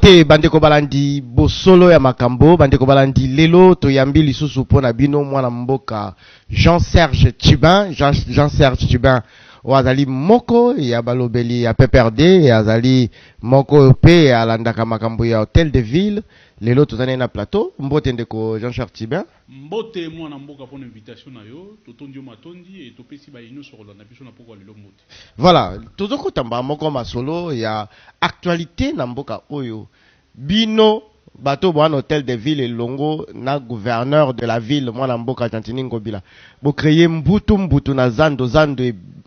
te bandeko balandi bosolo ya makambo bandeko balandi lelo toyambi lisusu pona bino mwana mboka Jean-Serge Tchibin Jean-Serge Tchibin wazali moko ya balobeli ya PPRD ya azali moko pe alandaka makambo ya Hôtel de Ville lelo tozane na plateau mbote ndeko Jean-Charles Tchibin mbote mwana mboka pour invitation na yo totondi matondi et topesi ba ino sur na biso na poko lelo mbote. Voilà tozoko tamba moko masolo ya actualité na mboka oyo bino bato bwana Hôtel de Ville elongo na gouverneur de la ville mwana mboka Tantini Ngobila bo créer mbutu na zando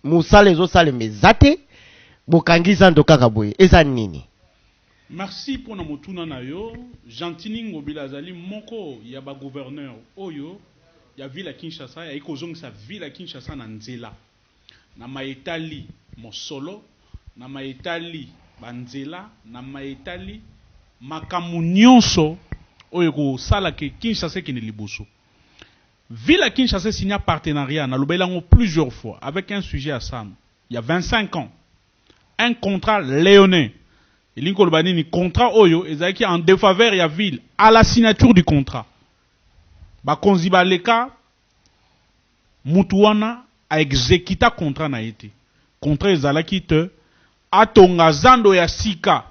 musale zo sale mezate bo kangi zando kaka boye eza nini. Merci pour na motuna na yo Tantini Ngobila azali moko ya ba gouverneur oyo ya ville ya Kinshasa ya ikozongisa ville ya Kinshasa na nzela na maetali mosolo na maetali banzela na maetali makamu nyonso oyo ko sala ke Kinshasa ke ne liboso. Ville à Kinshasa signé un partenariat na lobelango plusieurs fois avec un sujet à Sam. Il y a 25 ans. Un contrat léonin. Et l'inko lobani ni contrat oyo ezaki en défaveur ya ville à la signature du contrat. Ba konziba leka mutuana a exécuta contrat na été. Contrat ezalaki te atonga zando ya sika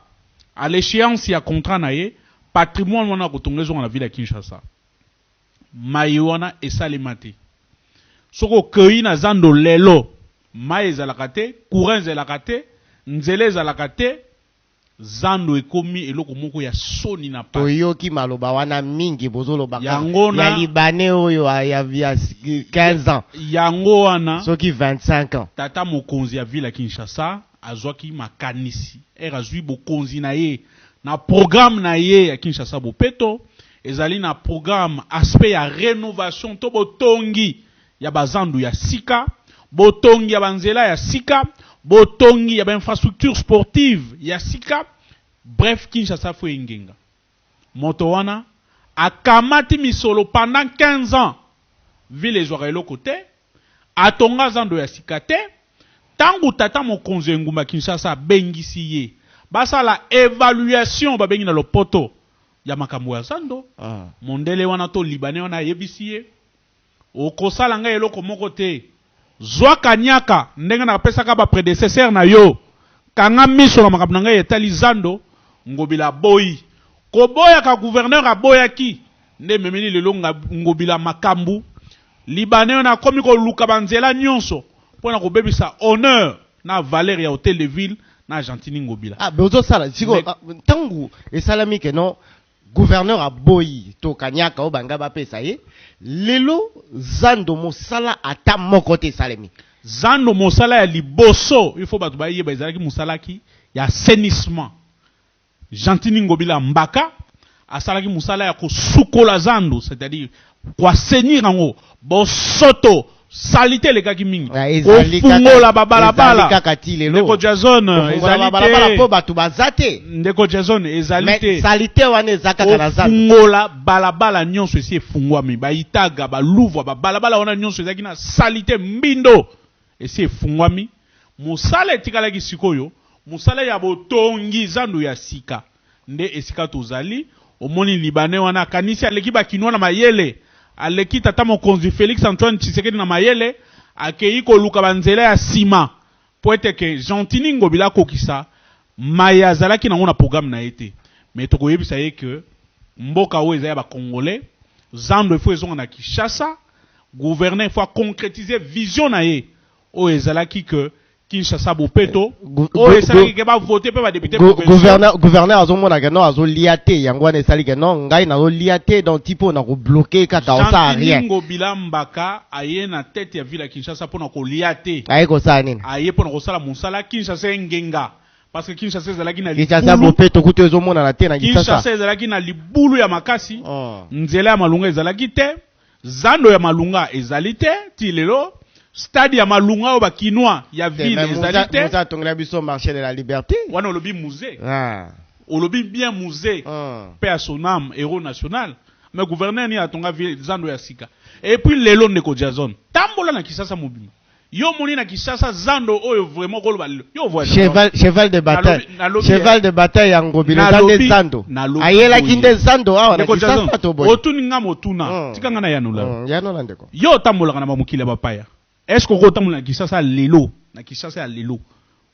à l'échéance ya contrat na ye patrimoine wana kotongezo na ville ya Kinshasa. Maïwana et salimate. Soko kei na zando lelo mai ezalakate, courant ezalakate, nzele ezalakate, zando ekomi eloko moko ya soni na pa. Toyoki maloba wana mingi bozolo baka. Ya libanais oyo ya 15 ans. Yango wana soki 25 ans. Tata mokonzi ya ville ya Kinshasa azwaki makanisi. Azwi bokonzi na ye na programme na ye ya Kinshasa bopeto. Ezali na programme aspect ya rénovation to botongi ya bazandu ya sika, botongi ya banzela ya sika, botongi ya ba infrastructure sportive ya sika. Bref, Kinshasa fo ingenga. Moto wana akamati misolo pendant 15 ans. Ville ezwaka eloko te, atonga zando ya sika te. Tangu tata mokonzi ngumba Kinshasa bengisi ye. Basa la évaluation ba bengi na lopoto ya makambo ya zando. Mondele wana to libanais wana yebisi ye. Okosala nga eloko moko te. Zwa kanyaka ndenga na pesaka ba prédécesseur na yo. Kanga miso na makambo nga etali zando Ngobila boy. Koboya ka gouverneur aboya ki nde memeli lelo Ngobila makambu. Libanais na komi ko luka banzela nyonso pona ko bebisa honneur na valeur ya Hôtel de Ville na Tantini Ngobila. Bezo sala siko tangu esalami ke no gouverneur a boyi to kanyaka o banga ba pesa ye lelo zando mosala ata moko te salemi zando mosala ya liboso il faut batu ba yeba ezalaki musalaki ya assainissement Tantini Ngobila mbaka asalaki musala ya kosukola zando c'est-à-dire kwa assainir ngo bosoto salite le kaki mingi ofungola babalabala ndeko Jason ezalite po batu bazate ndeko Jason ezalite salite wana ezaka na zando ofungola balabala nyonso esi efungwami baitaga baluvwa babalabala wana nyonso ezaki na salite mbindo esi efungwami musala etikalaki sikoyo musala ya botongi zando ya sika nde esika tozali omoni libanais wana kanisi aleki bakinwa na mayele aleki tata mokonzi Félix Antoine Tshisekedi na mayele akei ko luka banzela ya sima po ete ke Tantini Ngobila kokisa maya zalaki nango na programme na ete mais toko yebisa ye ke mboka o ezaya ba congolais zando efo ezonga na Kinshasa gouverner faut concrétiser vision na ye o ezalaki ke Kinshasa bopeto o ezalaki ke ba voter pe ba député gouverneur azomona ke no azoliate yango wana esali ke no ngai na zoliate donc tipo na ko bloquer kaka o sa rien. Ngobila mbaka aye na tête ya ville ya Kinshasa pona ko liate aye ko sa nini aye pona ko sala musala Kinshasa ngenga parce que Kinshasa ezalaki na Kinshasa bopeto kuto ezomona na te na Kinshasa ezalaki na libulu ya makasi nzela ya malunga ezalaki te zando ya malunga ezali te tilelo stade ya malunga o bakinwa ya ville ezalité muza tongela biso marché de la liberté wana olobi musée olobi bien musée paix à son âme héros national mais gouverneur ni atonga ville zando ya sika et puis lelo ndeko Jason tambola na Kinshasa mobima Yo moni na Kinshasa zando oyo vraiment koloba yo voit cheval de bataille cheval de bataille ya ngobila zande zando ayela kinde zando awa na Kinshasa to boy otuni nga motuna tikanga na yanula yanula ndeko yo tambolaka na bamukile bapaya est-ce que ko tamola na Kinshasa lelo na Kinshasa ya lelo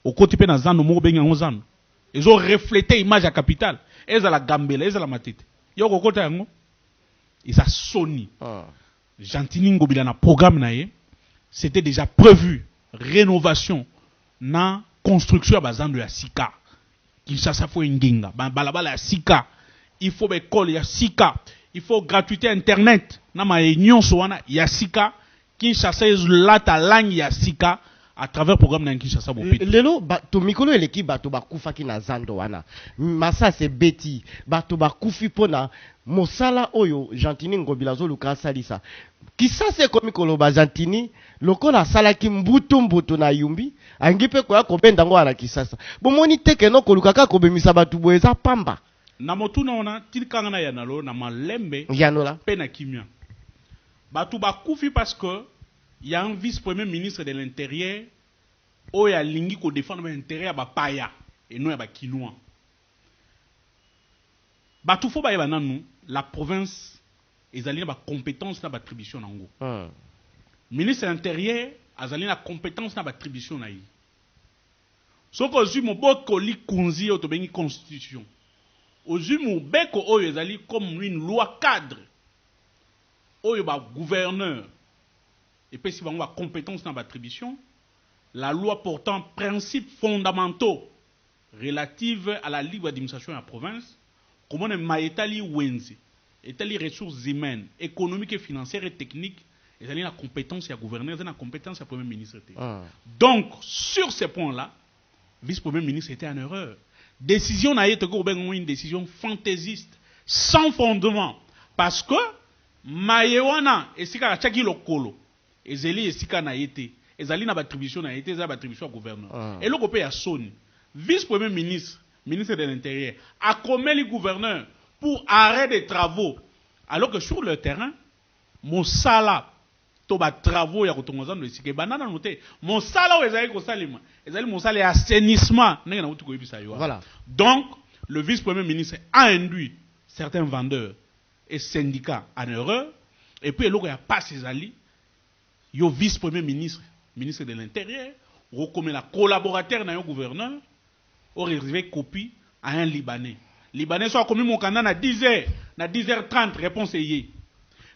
okoti pe na zando moko benga ngo zando ezo refléter image ya capitale eza la gambela eza la matete yo kokota yango isa soni Jantini ngobila na programme na ye c'était déjà prévu rénovation na construction ya zando ya sika Kinshasa fo nginga balabala ya sika il faut école ya sika il faut gratuité internet na ma nyonso wana ya sika Kinshasa ezolata langi ya sika à travers programme na Kinshasa bopito lelo to mikolo eleki bato bakufaki na zando wana masa se beti bato bakufi pona mosala oyo Jantini ngobila zoluka salisa Kinshasa ekomi koloba Jantini lokola salaki mbutu na yumbi angipe ko yakobenda ngo wana Kinshasa bomoni teke no kolukaka kobemisa bato boeza pamba na motuna ona tilikanga na yanalo na malembe yanola pe na kimia bato bakufi parce que il y a un vice-premier ministre de l'Intérieur où il y a lingi ko défendre l'intérêt à bapaya et non à bakinois. Batou fo ba nanu la province ezali na ba compétence na ba attribution nango. Ministre de l'Intérieur azali na compétence na ba attribution na yi. Soko zu mo boko li kunzi o to bengi constitution. Ozu mo beko oyo ezali comme une loi cadre. Oyo ba gouverneur et puis si on a compétence dans l'attribution, la loi portant principes fondamentaux relatifs à la libre administration de la province, comment on a maïtali wenzi, étali ressources humaines, économiques et financières et techniques, et la compétence à gouverneur, la compétence à premier ministre. Donc, sur ces points-là, vice-premier ministre était en erreur. Décision n'a été une décision fantaisiste, sans fondement, parce que maïwana et si karachaki lokolo. Ezeli esika na yete ezali na attribution na yete za attribution au gouverneur et loko pe ya soni vice premier ministre ministre de l'intérieur a commis le gouverneur pour arrêt des travaux alors que sur le terrain mosala to ba travaux ya kotongoza ndo esika banana noté mosala o ezali ko salima ezali mosala ya assainissement ndenge na utu ko yebisa yo voilà donc le vice premier ministre a induit certains vendeurs et syndicats en erreur et puis loko ya passe ezali yo vice-premier ministre, ministre de l'Intérieur, ou comme la collaborateur dans le gouverneur, ou réservé copie à un Libanais. Libanais soit commis mon canal à 10h, à 10h30, réponse est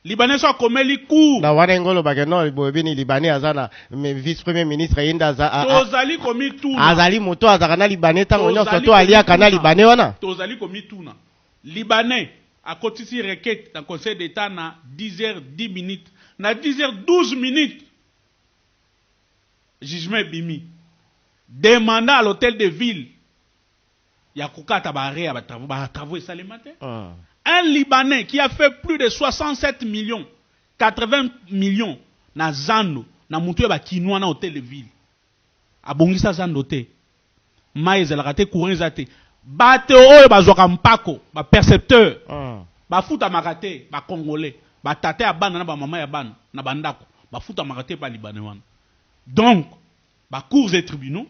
Libanais soit commis les cours. Na wana ngolo bageno bobini Libanais azana mais vice-premier ministre yinda za tozali commis tout. Azali moto azakana Libanais tango nyoso to alia kana Libanais wana. Tozali commis tout na. Libanais a cotisé requête dans le Conseil d'État na 10h 10 minutes. Na 10h 12 minutes, jugement bimi. Demanda à l'hôtel de ville. Yakuka Tabaré à travaux et ça le matin. Un Libanais qui a fait plus de 67 millions, 80 millions, na Zando, na Moutou ba Kinoa na hôtel de ville. A Bongisa Zando te. Maïs el raté courant zate. Bate oyo bazoka mpako, ba percepteur. Ba futa makate, ba congolais. Ba tate ya bana na ba mama ya bana na bandako ba futa makate pa Libanais wana. Donc ba cours et tribunaux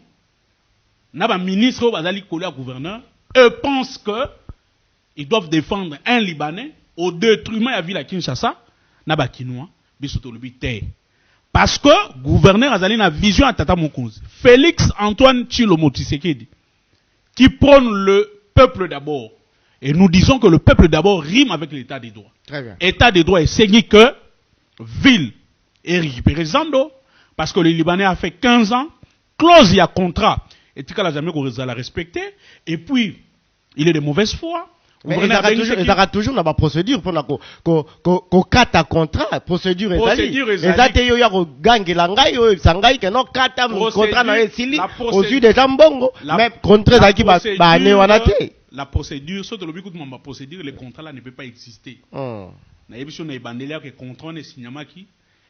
na ba ministre bazali collé à gouverneur eux pensent que ils doivent défendre un Libanais au détriment ya ville à Kinshasa na ba kinois bisoto lobi te parce que gouverneur azali na vision à Tata Mokonzi Félix Antoine Tshilombo Tshisekedi qui prône le peuple d'abord. Et nous disons que le peuple d'abord rime avec l'état des droits. Très bien. État des droits est saigné que ville est récupéré Zando, parce que le Libanais a fait 15 ans, clause il y a contrat, et tu n'as jamais qu'on la respecter, et puis il est de mauvaise foi. Mais il y aura toujours une procédure pour qu'on kata contrat, procédure ezali yo ya ko gangela ngai yo sangai ke no kata contrat na esili aux yeux des jambongo mais contrat ezaki ba ne wana te. La procédure, sauf de l'objet de ma procédure, le contrat là ne peut pas exister. Na yebisho na ibandela que contrat ne signamaki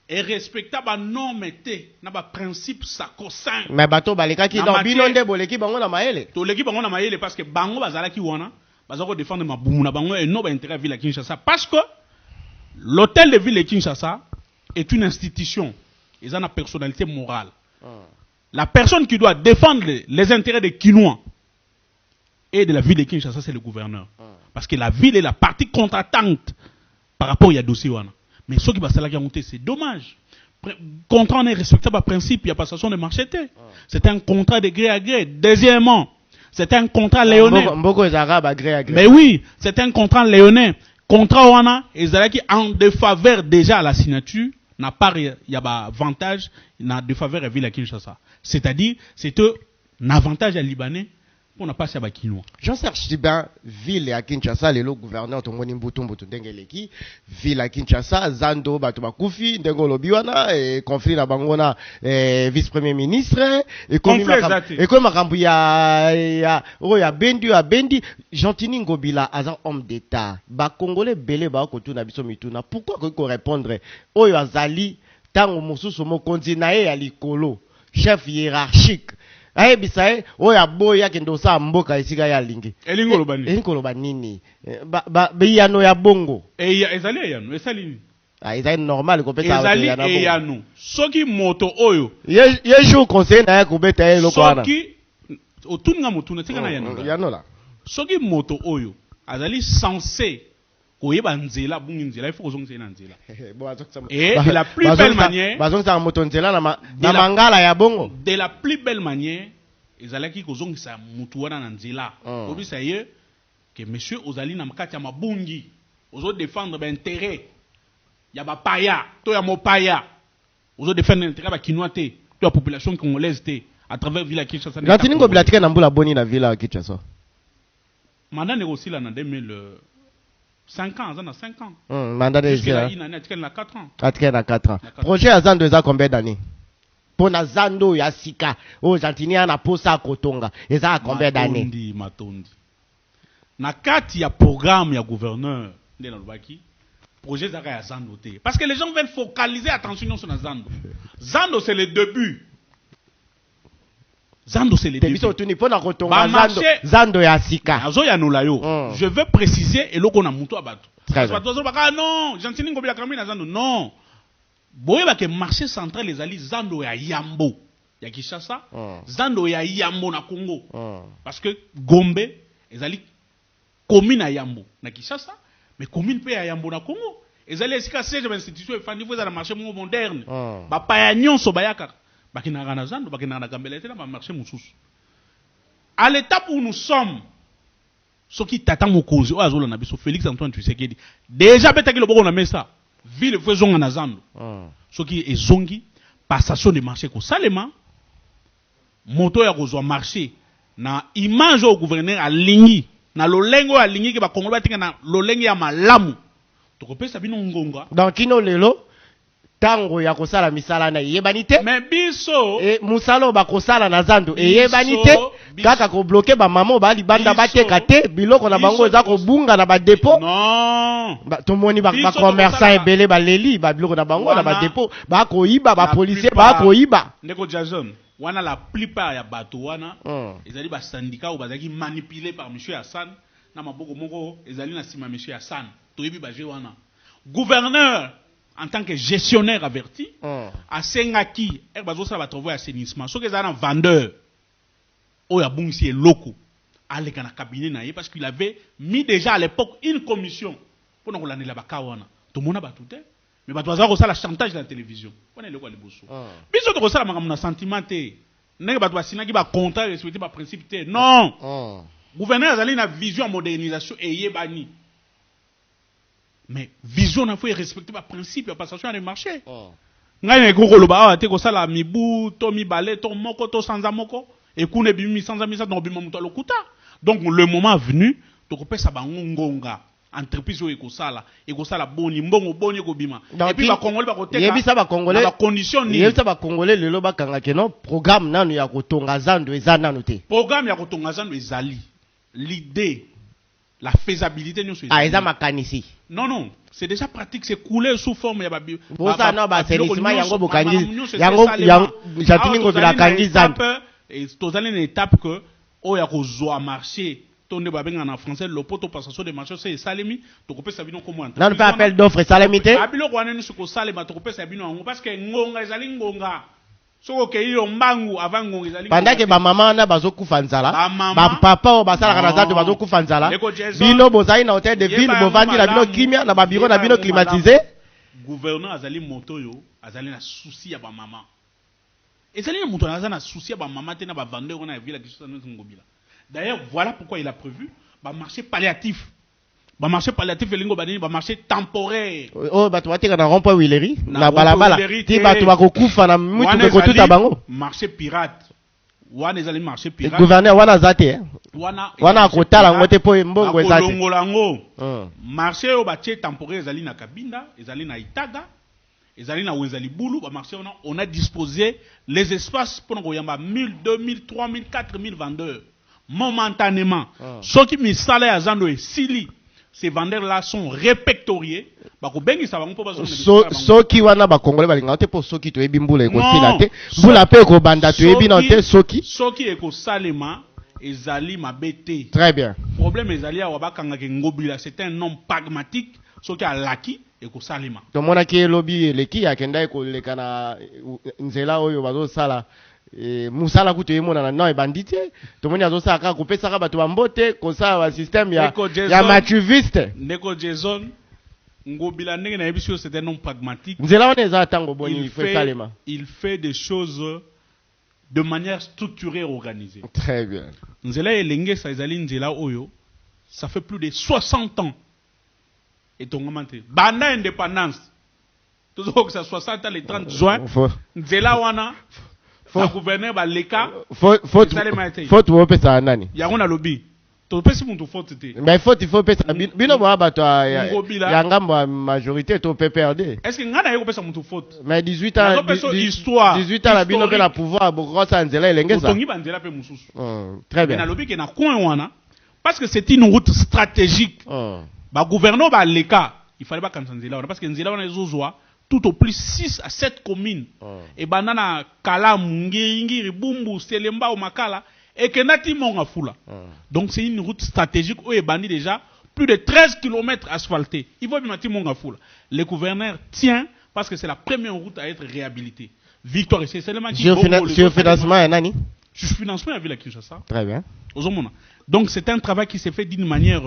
est respectable à normes té, na ba principe sacro-saint. Mais bato baleka ki dans binonde boleki bango na maele. To leki bango na maele parce que bango bazala ki wana, bazako défendre ma boum na bango et non ba intérêt ville à Kinshasa parce que l'hôtel de ville de Kinshasa est une institution ils ont une personnalité morale. La personne qui doit défendre les intérêts des Kinois et de la ville de Kinshasa, c'est le gouverneur. Parce que la ville est la partie contre-attente par rapport à dossier. Mais ce qui va se monter, c'est dommage. Contrat n'est respectable à principe, il n'y a pas de façon de marcher. C'est un contrat de gré à gré. Deuxièmement, c'est un contrat léonais. Mais oui, c'est un contrat léonais. Contrat wana, ils qui en défaveur déjà à la signature, n'a pas, il y a un avantage, il y a défaveur à la ville de Kinshasa. C'est-à-dire, c'est un avantage à Libanais pour ne pas se battre Kinois. Jean-Serge Tchibin, ville à Kinshasa, le gouverneur Tongoni Mbutumbutu Dengeleki, ville à Kinshasa, Zando Batubakufi, Ndengolo Biwana, et conflit na Bangona, vice-premier ministre, et comme Makambu ya Bendi, Gentini Ngobila, azan homme d'État, ba Congolais belé ba kotuna biso mituna, pourquoi qu'on répondre, Oyo Azali, tango mosusu mo konzinae ya likolo, chef hiérarchique, aye bisae oya boya kendo sa mboka esika ya lingi elingo ba nini biyano ya bongo ezali yano esali ezali normal ko pesa ezali yano soki moto oyo yejo conseil na ko beta eloko wana soki otunga motuna tika na yano la soki moto oyo azali censé koyeba nzela bungi nzela il faut kozongisa na nzela et de la plus belle manière bazongisa moto nzela na mangala ya bongo de la plus belle manière ezalaki kozongisa mutu wana na nzela kobisa ye que monsieur ozali na makati ya mabungi ozo défendre ba intérêt ya ba paya to ya mopaya ozo défendre intérêt ba Kinois te to la population congolaise te à travers ville Kinshasa. Gatini ngobila tika na mbula boni na ville Kinshasa mandat négocié là en 2000 5 ans, ça a 5 ans. Mandat de il a 4 ans. Atika na 4 ans. Projet à Zando eza combien d'années? Pour na Zando ya sika, o Jantinia na posa kotonga, eza combien d'années? Matondi. Na kati ya programme ya gouverneur de na Lubaki, projet zaka ya Zando te. Parce que les gens veulent focaliser attention sur na Zando. Zando c'est le début. Zando c'est le début. Zando ya sika. Je veux préciser et loko na muto abatu. Non, Gentini ngobila kambi na Zando. Non. Boyeba ke marché central les ali Zando ya Yambo. Ya Kinshasa. Zando ya Yambo na Congo. Parce que Gombe ezali commune ya Yambo na Kinshasa, mais commune pe ya Yambo na Congo. Ezali esika siège de l'institution et fandi vous à la marché moderne. Ba pa nyonso bayaka. Bakinara na Zando, bakinara na Gambela, na marché mususu. À l'étape où nous sommes, ce qui t'attend au cause, au Azola Nabiso, Félix Antoine Tshisekedi, déjà bête le bon na ça, ville faisons en Zando. Ce qui est zongi, passation de marché ko salema, moto ya kozwa marché, na image au gouverneur à Lingi, na lolengo à Lingi qui va Congo batinga na lolengo ya malamu. Toko pesa bino ngonga. Dans kino lelo, tango ya kosala misala na yebanite mais biso musalo ba kosala na Zando yebanite kaka ko bloquer ba mamo ba libanda bateka te biloko na bango za ko bunga na ba dépôt non to moni ba commerçant ebele ba leli ba biloko na bango na ba dépôt ba ko iba ba policier ba ko iba ndeko Jason wana la plupart ya bato wana ezali ba syndicat ou bazaki manipulé par monsieur Hassan na maboko moko ezali na sima monsieur Hassan to yebi ba je wana gouverneur en tant que gestionnaire averti, à Sengaki, il va trouver assainissement. Ce que c'est un vendeur, il y a bon si locaux, aller dans le cabinet parce qu'il avait mis déjà à l'époque une commission pour nous l'année là-bas. Tout le monde a battu, mais il y a la chantage de la télévision. On est le quoi les bossons. Puis ce que ça, on a sentiment, n'est pas signer qui va compter respecter par principe. Non. Gouverneur a une vision de modernisation et yébani. Mais vision n'a faut respecter par principe et passation des marchés. Ngai ngoko loba te ko sala mibu to mi balé to moko to sanza moko et kune bimi sanza misa no bima muto lokuta. Donc le moment venu to ko pesa bango ngonga entreprise e ko sala boni mbongo boni ko bima. Et puis ba congolais ba ko teka. Yebisa ba congolais ba condition ni. Yebisa ba congolais lelo ba kanga ke no programme nanu ya ko tonga Zando eza nanu te. Programme ya ko tonga Zando ezali. L'idée la faisabilité nous eza makanisi. Non, c'est déjà pratique, c'est coulé sous forme ya babi. Bosa no ba assainissement yango bokangi yango jatini ngo bila kangi Zando. Et tozali une étape que o ya ko zo marché tonde babenga en français lopoto passation de marché c'est salemi to kopesa bino comme Non, on peut appel d'offre salamité. babilo kwana ni suko salema to kopesa bino ngo parce que ngonga ezali ngonga soko ke yo mbangu avant ngonga ezali Pendant que ba maman na bazokufa nzala, ba papa o basala kana zato bazokufa nzala. Bino bozali na hôtel de ville bovandi na bino kimia na ba bureau na bino climatisé. Gouverneur azali moto yo azali na souci ya ba maman. Ezali na moto azali na souci ya ba maman te na ba vendeur na ville ki sosano ngobila. D'ailleurs, voilà pourquoi il a prévu un marché palliatif. Un marché palliatif, un marché temporaire. Oh, bah tu vas te na rond-point Willery, na balabala. Ti ba tu vas kokufa na mutu be kotuta bango. Marché pirate. Wana ezali marché pirate. Gouverneur wana zate. Wana akotala ngote po mbongo ezate. Kolongolango. Marché o batie temporaire ezali na Kabinda, ezali na Itaga, ezali na Wenzali Bulu, ba marché on a disposé les espaces pour koyamba 1000, 2000, 3000, 4000 vendeurs. Momentanément, ceux qui me salaient à Zando et Sili, ces vendeurs-là sont répertoriés. Ceux qui wana ba congolais balinga te pour ceux qui to ebimbula ko silate, bula pe ko banda to ebinante ceux qui eko salema ezali mabete. Très bien. Problème ezali wa kanga ke ngobila, c'est un homme pragmatique, ceux qui a laki eko salema. To mona ki lobby leki akenda ko lekana nzela oyo bazo sala musala kutu yemona na non ebandite tomoni azosala kaka kopesaka bato bambote kosala ba système ya matriviste ndeko Jason ngobila ndenge na yebiso c'est un homme pragmatique nzela wana eza tango boni salema il fait des choses de manière structurée et organisée. Très bien. Nzela elenge sa ezali nzela oyo ça fait plus de 60 ans et tongomante banda indépendance toujours que ça 60 ans le 30 juin nzela wana le gouverneur va leka faute ou pesa nani yango lobby to pesi muntu faute te mais faute il faut pesa bino ba bato ya ngambo majorité to PPRD est-ce que ngana yeko pesa muntu faute mais 18 ans 18 ans la bino pe la pouvoir boko sa nzela elenge sa tongi ba nzela pe mususu très bien na lobby ke na coin wana parce que c'est une route stratégique ba gouverneur va leka il fallait pas kanza nzela wana parce que nzela wana ezozwa tout au plus 6 à 7 communes. Et banana Kalam, Ngiri, Bumbu, Selemba ou Makala, et Kenati Mongafula. Donc c'est une route stratégique où est banni déjà plus de 13 km asphaltés. Il faut bien Mongafula. Le gouverneur tient parce que c'est la première route à être réhabilitée. Victoire, c'est seulement qui. Sur financement, Nani? Sur financement, avec la Kinshasa. Très bien. Donc c'est un travail qui s'est fait d'une manière.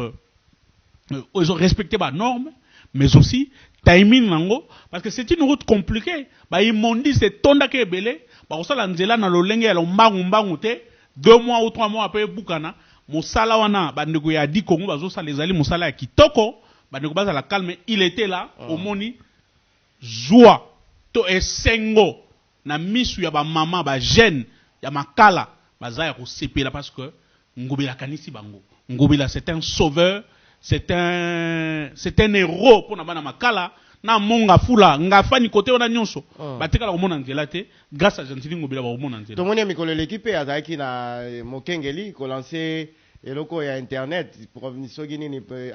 Ils ont respecté les normes, mais aussi timing nango parce que c'est une route compliquée ils m'ont dit c'est tonda ke belé osala nzela na lolenge ya mbangu te 2 mois ou 3 mois après bukana mosala wana bandeko ya di Congo bazosala ezali mosala ya kitoko bandeko bazala calme il était là au moni joie to esengo na misu ya ba mama ba jeune ya makala bazaya ko sepela parce que ngobela kanisi bango ngobela c'est un sauveur. C'est un héros pour na makala na monga fula ngafani côté ona nyonso batika la komona nzela te grâce à Gentili ngobila ba komona nzela to moni mikolo l'équipe azaki na mokengeli ko lancer eloko ya internet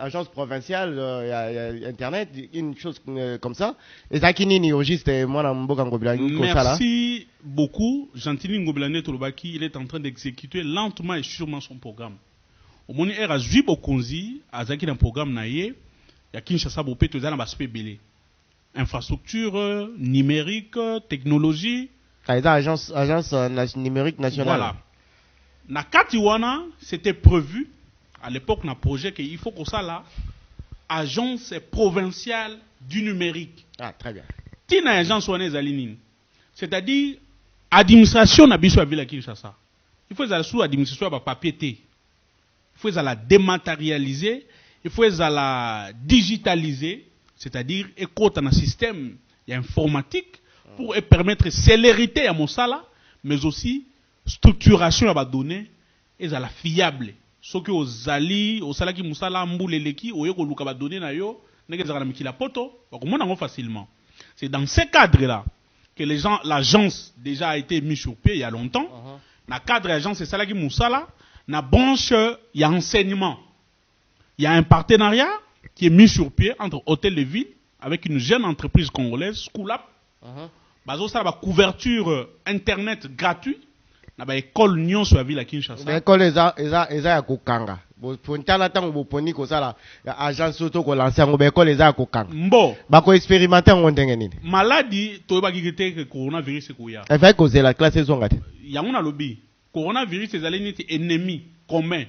agence provinciale ya internet une chose comme ça ezaki nini au juste mwana mboka ngobila ko sala. Merci beaucoup Gentili ngobila ne tolobaki il est en train d'exécuter lentement et sûrement son programme. Au moni era zui bokonzi azaki na programme na ye ya Kinshasa bopeto za na baspé belé infrastructure numérique technologie agence numérique nationale. Voilà na kati wana c'était prévu à l'époque na projet que il faut que ça là agence provinciale du numérique. Ah très bien. Tina agence wana ezali nini c'est-à-dire administration na biso ya ville ya Kinshasa il faut za sous administration ba papier té. Il faut la dématérialiser, il faut la digitaliser, c'est-à-dire écouter un système informatique pour permettre célérité à mon sala, mais aussi structuration à la donnée et à la fiable. Ce que aux alliés, au sala qui musala mboule leki, au yoko luka ba donné na yo, nege zara mikila poto, on facilement. C'est dans ce cadre-là que l'agence déjà a été mise sur pied il y a longtemps. Dans le cadre de l'agence, c'est ça qui musala. Na branche, il y a enseignement. Il y a un partenariat qui est mis sur pied entre Hôtel de Ville avec une jeune entreprise congolaise, Schoolap. Bazo ça la couverture internet gratuite na ba école nyonso ya ville ya Kinshasa. École eza ya kokanga. Pontala tango boponi ko sala agence auto ko lancer ngo école eza ya kokanga. Mbo. Ba ko expérimenter ngo ndenge nini? Maladie to ba kikite que coronavirus ko ya. Efai ko la classe zonga te. Yango na lobi. Coronavirus ezali niti ennemi commun.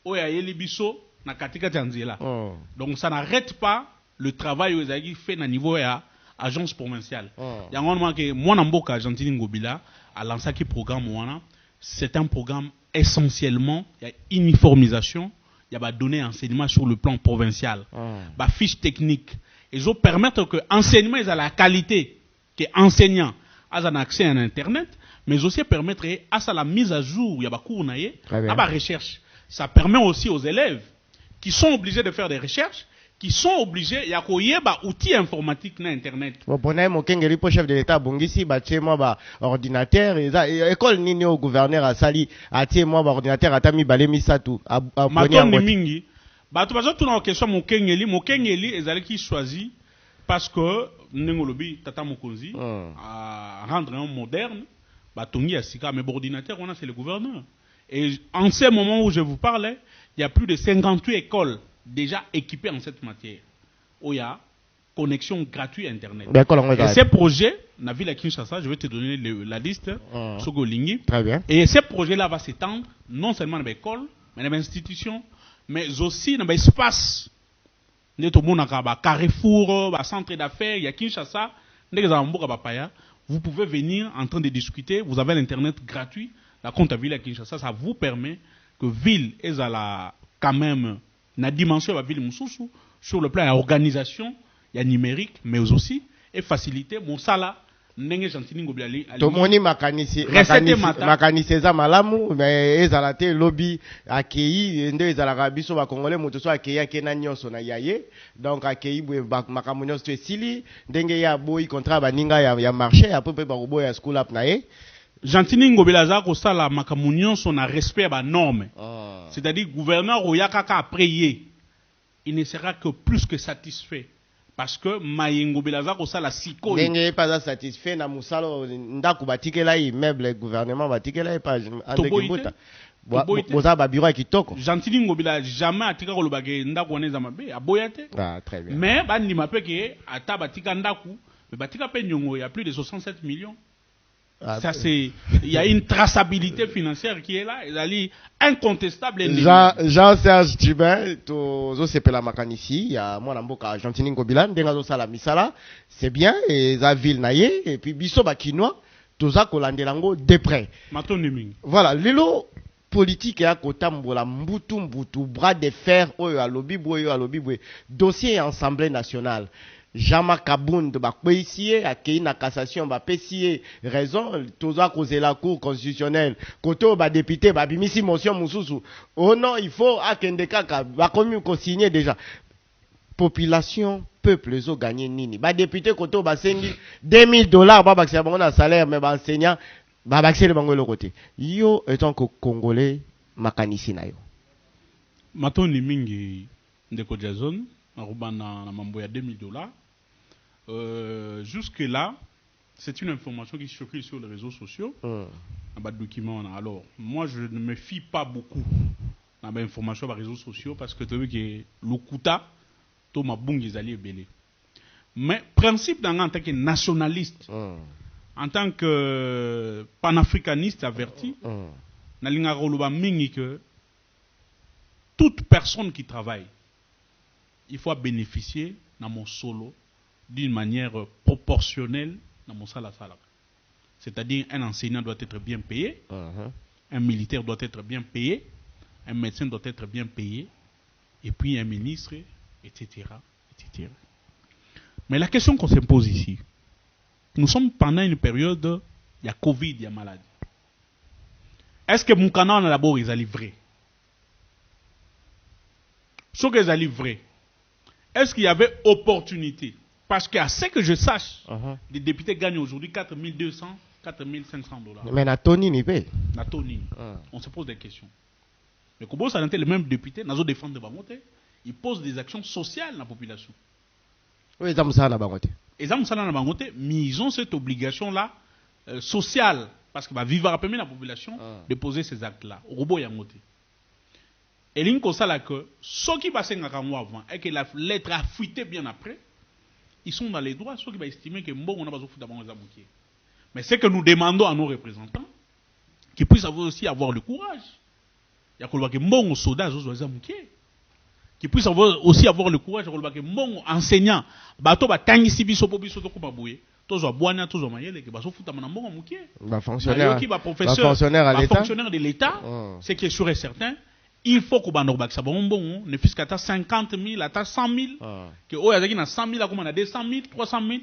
Oya yeli biso na katika tanzela. Donc ça n'arrête pas le travail aux agi fait na niveau ya agence provinciale. Yango na que moi na mboka Argentine Ngobila a lancé un programme wana. C'est un programme essentiellement il y a uniformisation, il y a donner enseignement sur le plan provincial. Ba fiche technique. Ils ont permettre que enseignement est à la qualité que enseignant a un accès à internet, mais aussi permettre à la mise à jour, il y a cours naie, à la recherche. Ça permet aussi aux élèves qui sont obligés de faire des recherches, qui sont obligés, il y a quoi outils informatiques na internet. Bon, pour nous, Mokengeli, pour chef de l'État, Bongisi, chez moi, ordinateur, école nini au gouverneur a sali, a tié moi, ordinateur, a tami balemi satou, a maton ni mingi. Bah, tu vas tout dans la question, Mokengeli, ezali qui choisit, parce que, n'engolobi, tata mokonzi, à rendre un moderne, bah, tongi asika, mais ordinateur, on a, c'est le gouverneur. Et en ce moment où je vous parlais, il y a plus de 58 écoles déjà équipées en cette matière. Où il y a connexion gratuite Internet. Et ces projets, dans la ville de Kinshasa, je vais te donner la liste, Sogolingi. Très bien. Et ces projets-là vont s'étendre non seulement dans les écoles, mais dans les institutions, mais aussi dans les espaces. Carrefour, centre d'affaires, il y a Kinshasa, vous pouvez venir en train de discuter, vous avez l'Internet gratuit. La compte à ville à Kinshasa, ça vous permet que ville est à la, quand même, la dimension de la ville Moussoussou, sur le plan de l'organisation, il y a numérique, mais aussi, et faciliter mon sala, n'engé gentini ngobiali. Tomoni makanisi za malamu, mais ezalate lobby accueilli, ende ezalaka biso ba congolais moto so accueilli akena nyonso na yaye, donc accueilli makamunyo sto esili, ndenge ya boy contrat baninga ya marché, à peu près ba boy ya school up na ye. Gentini Ngobelaza ko sala makamunion son a respect à normes. C'est-à-dire gouverneur oyakaka après il ne sera que plus que satisfait parce que Mayengo Belaza ko sala siko. N'est pas satisfait na musalo ndaku batikela immeuble gouvernement batikela pas Toboita. Boza ba bureau kitoko. Gentini Ngobela jamais atika ko lobage ndaku oneza mabe aboyate. Ah très bien. Mais bandi mapeke ata batika ndaku, mais batika pe nyongo il y a plus de 67 millions. Ça c'est, il y a une traçabilité financière qui est là, elle incontestable. Jean-Serge Tchibin, to c'est la makanisi, il y a moi namboka Argentine Ngobila, denga sala misala, c'est bien et za ville naye et puis biso bakinois, toza kolandelango de près. Voilà, lelo politique ya kotambola mbutu bras de fer oyo alobi boye dossier assemblée nationale. Jean-Marc Kabound bakweisier akei na cassation ba pesier raison toza causer la cour constitutionnelle koto ba député ba bimisi motion mususu oh non il faut akende kaka ba komi ko signer déjà population peuple zo gagner nini ba député koto ba sengi $2000 ba bakisa bango na salaire mais ba enseignant ba bakisa le bango le côté yo étant que congolais makanisi na yo matoni mingi ndeko Jason na mambo ya $2000. Jusque-là, c'est une information qui circule sur les réseaux sociaux. Alors, moi, je ne me fie pas beaucoup à l'information sur les réseaux sociaux parce que tu vois que le kuta, tout ma bungi zali belé. Mais, principe en tant que nationaliste, en tant que panafricaniste averti, nalinga roloba mingi que toute personne qui travaille, il faut bénéficier dans mon solo d'une manière proportionnelle dans mon salaire. C'est-à-dire un enseignant doit être bien payé, un militaire doit être bien payé, un médecin doit être bien payé, et puis un ministre, etc. etc. Mais la question qu'on se pose ici, nous sommes pendant une période, il y a Covid, il y a maladie. Est-ce que mon canon d'abord ils allaient vrai? Ce qu'ils allaient vrai. Est-ce qu'il y avait opportunité? Parce qu'à ce que je sache, les députés gagnent aujourd'hui $4200, $4500. Mais na Tony n'y paye. Na Tony. On se pose des questions. Mais comment ça les mêmes députés, nazo défendre Bangote, ils posent des actions sociales dans la population. Oui, ils ont ça na Bangote. Ils ont ça na Bangote, mais ils ont cette obligation-là sociale parce que va vivre à la population de poser ces actes-là. Robot yangote. Et l'inko ça là que ceux qui passent un mois avant et que la lettre a fuité bien après, ils sont dans les droits, ceux qui vont estimer que bon on a besoin de foutre les abouqués. Mais c'est que nous demandons à nos représentants qu'ils puissent aussi avoir le courage. Il y a que bon soldat les abouqués. Qu'ils puissent aussi avoir le courage de que bon enseignant bateau ba tangisi biso po biso to ko babouye. Tozo boana tozo mayele que baso futa mana mbongo mukie. Ba fonctionnaire. Ba professeur, fonctionnaire à l'État. Fonctionnaire de l'État, c'est qui est sûr et certain. Il faut que bando baksa bon ne fût qu'à 50 000, à 100 000, que oyazaki na 100 000 à comme na 200 000, 300 000,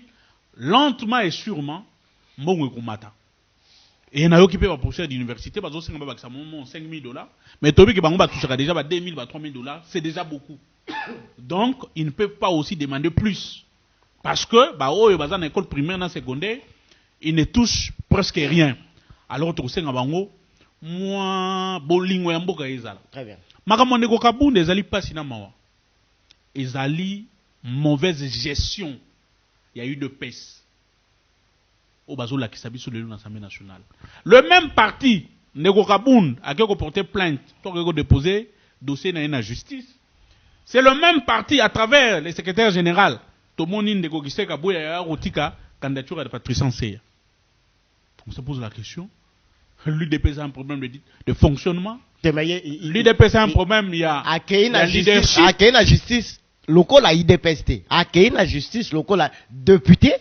lentement et sûrement mbongo ekomata. Et na occupé ba professeur d'université bazo senga baksa mon 5 000 $, mais tobi que bango ba touchera déjà ba 2 000, ba 3 000 $, c'est déjà beaucoup. Donc ils ne peuvent pas aussi demander plus parce que ba oyo baza na école primaire na secondaire, ils ne touchent presque rien. Alors to senga bango moi bolingo ya mboka ezala. Très bien. Makambo ndeko kabunde ezali pasi na mawa. Ezali mauvaise gestion. Il y a eu de pèse. Au bazo la kisabiso de l'Assemblée nationale. Le même parti ndeko kabunde a qui porter plainte, to ko déposer dossier na justice. C'est le même parti à travers le secrétaire général Tomoni ndeko Giseka Boya ya rotika candidature de Patrice Nseya. On se pose la question. L'UDP a un problème de fonctionnement. L'UDP a un problème, il y a leadership. La justice locale à IDPST. La justice locale à député.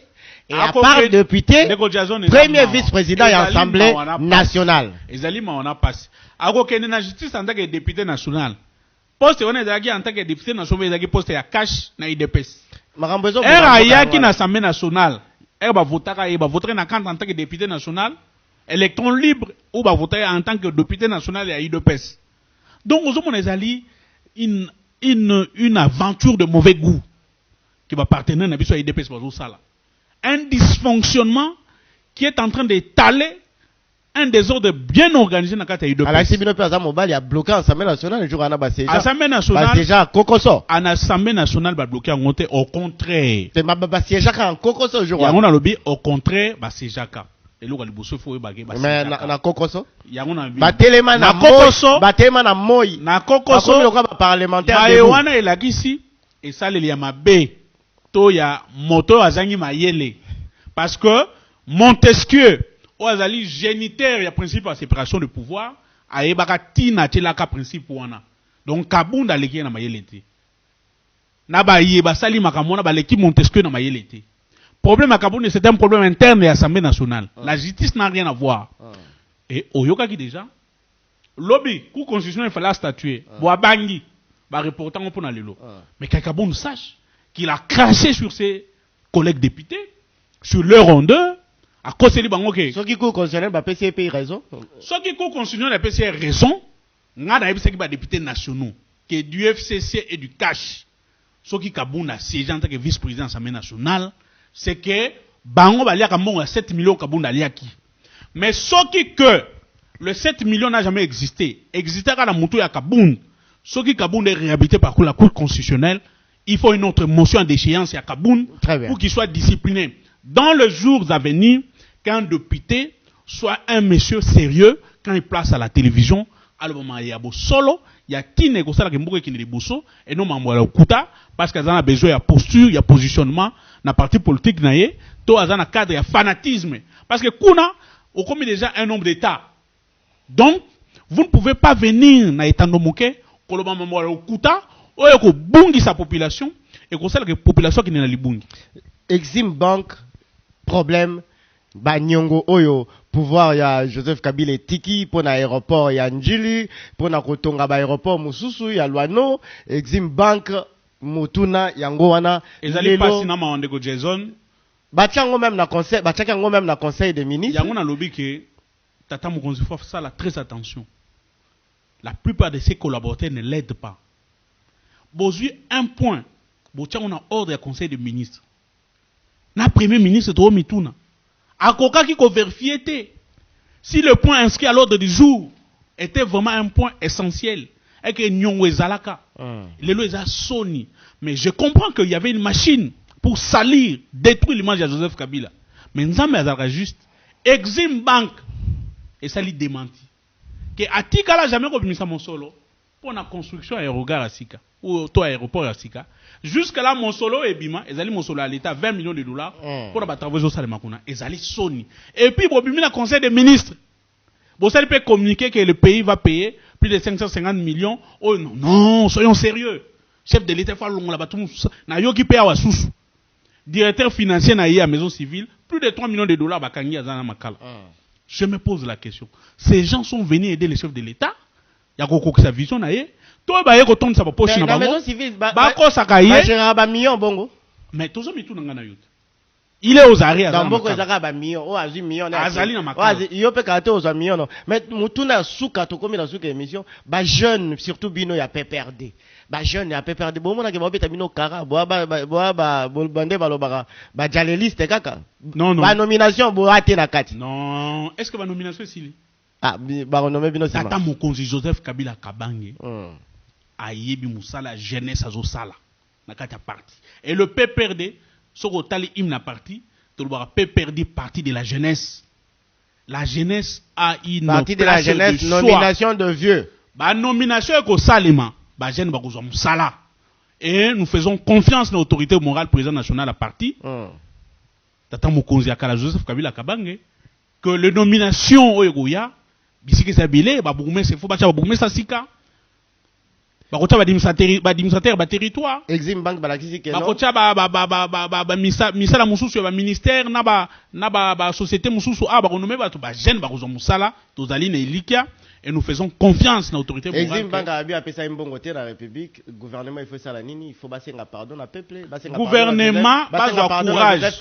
Et à part député, premier vice-président et assemblée nationale. Ezali ma on a passé. Ako kene na justice en tant que député national. Poste on est en tant que député national, ezaki poste ya cash na IDPS. Era yaki na assemblée nationale. Era ba votaka ba voter na en tant que député national. Électron libre ou va voter en tant que député national à IDPS. Donc, nous avons une aventure de mauvais goût qui va partenir à IDPS. Un dysfonctionnement qui est en train d'étaler un désordre bien organisé dans le IDPS. À la il y a bloqué l'Assemblée nationale le jour où on a passé. L'Assemblée nationale. Déjà, Kokoso. L'Assemblée nationale va bloquer en monté. Au contraire. C'est ma basse en Kokoso le jour où on a lobby. Au contraire, c'est Jaka. Mais na kokoso na kokoso na kokoso le parlementaire de wana elakisi esaleli ya mabe to ya moto azangi mayele parce que Montesquieu o azali géniteur ya principe de séparation de pouvoir ayebaka tina telaka principe wana donc kabunda leki na mayele te na ba yeba sali makamona ba leki Montesquieu na mayele te. Problème à Kaboune, c'est un problème interne de l'Assemblée nationale. La justice n'a rien à voir. Et au Yoka qui déjà, lobby, coup constitutionnel, il fallait statuer. Boabangi, va reporter un peu dans le lot. Mais Kaboune sache qu'il a craché sur ses collègues députés, sur leur rondeur, à cause de l'Ibangoke. Ce qui court constitutionnel, va PCP raison. Ce qui court constitutionnel, la PCP raison, n'a pas de députés nationaux, qui est du FCC et du CACH. Ce qui Kaboune a siégé en tant que vice-président de l'Assemblée nationale, c'est que bango baliaka mbongo 7 millions kabunda liaki. Mais ce qui que le 7 millions n'a jamais existé, existait à la moto ya Kaboun. Ce qui Kaboun est réhabilité par la Cour constitutionnelle, il faut une autre motion en déchéance à Kaboun pour qu'il soit discipliné. Dans les jours à venir, qu'un député soit un monsieur sérieux, quand il place à la télévision, alors il y a solo, il y a qui négocie la Kembourg qui n'est pas et non Mambola Okuta, parce qu'ils ont besoin de posture, il y a positionnement, dans parti politique, tout a un cadre, il y a fanatisme. Parce que Kuna, on commet déjà un nombre d'États. Donc, vous ne pouvez pas venir dans l'État de Moké, Koloba Mambola Okuta, ou que bungi sa population, et que c'est la population qui n'est pas bungi. Exim Bank, problème. Banyongo oyo pouvoir ya Joseph Kabila tiki pour l'aéroport ya Njili pour na kotonga ba aéroport mususu ya Luano Exim Bank mutuna yango wana ezali pasi na maondeko Jason batiango même na conseil batiango même na conseil des ministres yango na lobi ke tata mokonzi faut ça la très attention. La plupart de ses collaborateurs ne l'aident pas. Bozui un point botiango na ordre ya conseil des ministres na premier ministre to mituna Akoka qui vérifié si le point inscrit à l'ordre du jour était vraiment un point essentiel et que Nyongo Ezalaka, les lois Sony. Mais je comprends qu'il y avait une machine pour salir, détruire l'image de Joseph Kabila. Mais Nzambe Ezalaka juste, Exim Bank, et ça lui démenti que atika la jamais kobimisa mosolo pour la construction aérogare à Sika ou to aéroport à Sika jusqu'à là mosolo ebima ezali mosolo à l'état 20 millions de dollars pour la travaux au salema kuna ezali soni et puis bobimi na conseil des ministres bon ça peut communiquer que le pays va payer plus de 550 millions oh non non soyons sérieux chef de l'état fa longola batu na yoki pe awa susu directeur financier na à maison civile plus de 3 millions de dollars bakangi azana makala. Je me pose la question. Ces gens sont venus aider les chefs de l'État. Il y a beaucoup sa vision na ye. Toi ba ye ko tonde sa poche na bango. Maison civile ba ko saka ye. Ba million bongo. Mais tozo mitu na ngana yote. Il est aux arrêts dans beaucoup ezaka ba million o azu million na. Azali na makala. Yo pe kate aux million non. Mais mutuna suka to komi na suka émission ba jeune surtout bino ya PPRD. Ba jeune ya PPRD bo mona ke ba beta bino kara bo ba bande balobaka ba jaleliste kaka. Non non. Ba nomination bo ate na kati. Non, est-ce que ba nomination sili? Ah ba renommé bino sima. Tata mokonzi Joseph Kabila Kabange. Ayebi musala jeunesse azo sala na kati ya parti. Et le PPRD soko tali hymne na parti, to le PPRD parti de la jeunesse. La jeunesse a une parti de la jeunesse nomination de vieux. Ba nomination ko salima. Ba jeune ba kozwa musala. Et nous faisons confiance dans l'autorité morale président national à parti. Tata mokonzi akala Joseph Kabila Kabange que les nominations oyegoya bisiki sabile ba bourgmestre faut ba cha bourgmestre sika. Ba kocha ba administrateur ba territoire. Exim bank balakisi ke non. Ba kocha ba misala mususu ba ministère na ba société mususu ba renommé ba to ba jeune ba kozwa musala tozali na elikia. Et nous faisons confiance dans l'autorité morale. Exim bank a bien appelé mbongo te la République, gouvernement il faut ça la nini, il faut basenga pardon à peuple, basenga gouvernement bazo courage.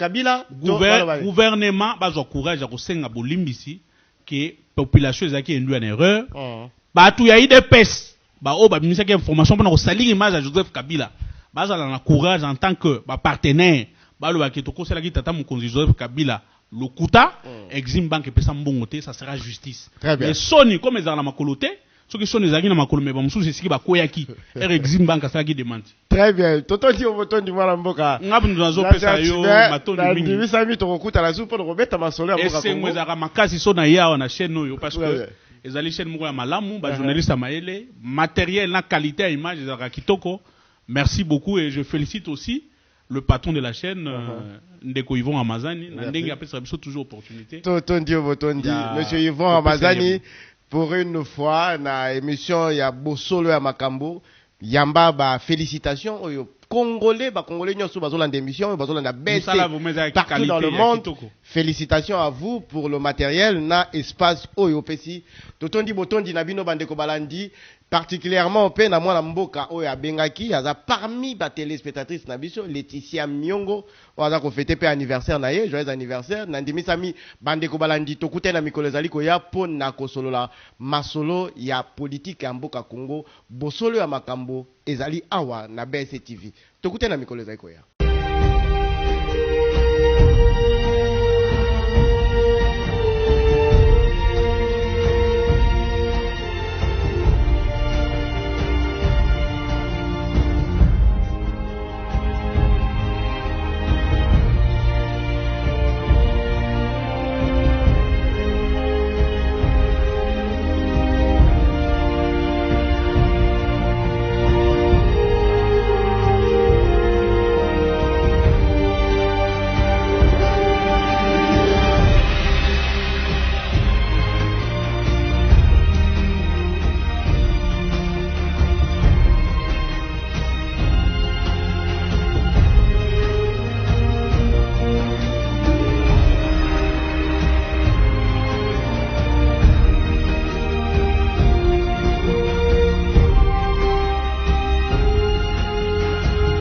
Gouvernement bazo courage à kosenga bolimbisi que population ezaki endu en erreur. Ba tu ya ide pes. Ba o ba ministère information pour na salir image à Joseph Kabila. Bazo na courage en tant que ba partenaire. Ba lo ba ki to kosela ki tata mokonzi Joseph Kabila. Le Kouta, Exim Bank et Pesa Mbongote, ça sera justice. Très bien. Mais Sony, comme ils ont la makolote, ceux qui sont les agents na makolo, mais bon, c'est ce qui va koyaki. Et Exim Bank a ça qui demande. Très bien. Toto dit au bouton du Malamboka. Ngab nous avons pesa yo, maton du mingi. Nous avons mis ton Kouta la soupe pour remettre ma soleil à Boka. Et c'est moi zara makasi so na ya on a chaîne yo parce que les ali chaîne moko ya malamu, ba journaliste amaele, matériel na qualité à image zara kitoko. Merci beaucoup et je félicite aussi le patron de la chaîne, Ndeko Yvon Amazani, Ndenge appelle ça toujours opportunité. Totondi, Monsieur Yvon Amazani, pour une fois, na émission, il y a Bosolo à Makambo, Yamba, ba félicitations, Congolais, Congolais, nous sommes dans l'émission, nous sommes dans partout dans le monde. Félicitations à vous pour le matériel, na espace Oyopesi. Totondi, Botondi, Nabino, Bandeko Balandi, particulièrement au na mwana mboka oya bengaki aza parmi ba téléspectatrices na biso Laetitia Miongo oza ko fêter pe anniversaire na ye joyeux anniversaire nandimi sami bandeko balandi tokute na mikolo ezali ko ya po na kosolola masolo ya politique ya mboka Congo bosolo ya makambo ezali awa na BSTV tokute na mikolo ezali ko ya